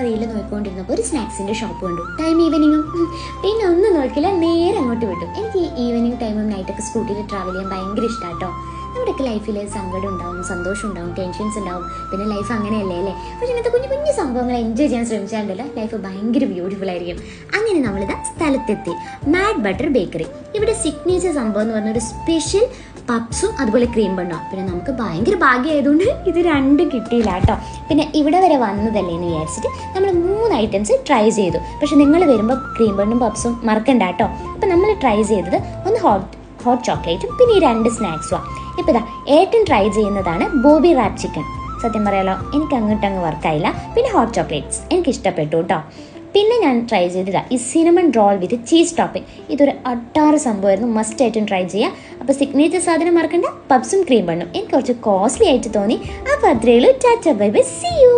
Reel നോക്കിക്കൊണ്ടിരുന്നപ്പോൾ ഒരു സ്നാക്സിൻ്റെ shop കണ്ടു. Time ഈവനിങ്ങും. പിന്നെ ഒന്നും നോക്കില്ല, നേരെ അങ്ങോട്ട് വിട്ടു. എനിക്ക് ഈ ഈവനിങ് ടൈമും നൈറ്റൊക്കെ സ്കൂട്ടിയിൽ ട്രാവൽ ചെയ്യാൻ ഭയങ്കര ഇഷ്ടമാണ് കേട്ടോ. നമ്മുടെയൊക്കെ ലൈഫിൽ സങ്കടം ഉണ്ടാവും, സന്തോഷം ഉണ്ടാവും, ടെൻഷൻസ് ഉണ്ടാവും. പിന്നെ ലൈഫ് അങ്ങനെയല്ലേ അല്ലേ? പക്ഷെ ഇങ്ങനത്തെ കുഞ്ഞു കുഞ്ഞു സംഭവങ്ങൾ എൻജോയ് ചെയ്യാൻ ശ്രമിച്ചാലുണ്ടല്ലോ ലൈഫ് ഭയങ്കര ബ്യൂട്ടിഫുൾ ആയിരിക്കും. അങ്ങനെ നമ്മളിതാ സ്ഥലത്തെത്തി. Mad butter bakery. ഇവിടെ സിഗ്നേച്ചർ സംഭവം എന്ന് പറഞ്ഞൊരു സ്പെഷ്യൽ പപ്സും അതുപോലെ ക്രീം ബണ്ണോ. പിന്നെ നമുക്ക് ഭയങ്കര ഭാഗ്യമായതുകൊണ്ട് ഇത് രണ്ടും കിട്ടിയില്ല കേട്ടോ. പിന്നെ ഇവിടെ വരെ വന്നതല്ലേ എന്ന് വിചാരിച്ചിട്ട് നമ്മൾ 3 ഐറ്റംസ് ട്രൈ ചെയ്തു. പക്ഷെ നിങ്ങൾ വരുമ്പോൾ ക്രീം ബണ്ണും പപ്സും മറക്കണ്ട കേട്ടോ. അപ്പം നമ്മൾ ട്രൈ ചെയ്തത് ഒന്ന് ഹോട്ട് ചോക്ലേറ്റും പിന്നെ ഈ 2 സ്നാക്സുമാണ്. ഇപ്പോൾ ഇതാ ഏട്ടൻ ട്രൈ ചെയ്യുന്നതാണ് ബോബി റാപ്പ് ചിക്കൻ. സത്യം പറയാലോ എനിക്ക് അങ്ങോട്ടങ്ങ് വർക്കായില്ല. പിന്നെ ഹോട്ട് ചോക്ലേറ്റ്സ് എനിക്ക് ഇഷ്ടപ്പെട്ടു കേട്ടോ. പിന്നെ ഞാൻ ട്രൈ ചെയ്തതാ ഈ cinnamon roll with cheese topping. ഇതൊരു അട്ടാറ് സംഭവമായിരുന്നു, മസ്റ്റ് ആയിട്ടും ട്രൈ ചെയ്യുക. അപ്പോൾ സിഗ്നേച്ചർ സാധനം മറക്കണ്ട, പപ്സും ക്രീം ബണ്ണും എനിക്ക് കുറച്ച് കോസ്റ്റ്ലി ആയിട്ട് തോന്നി. അപ്പോൾ അത്രയേ ഉള്ളൂ. Tata bye bye, see U.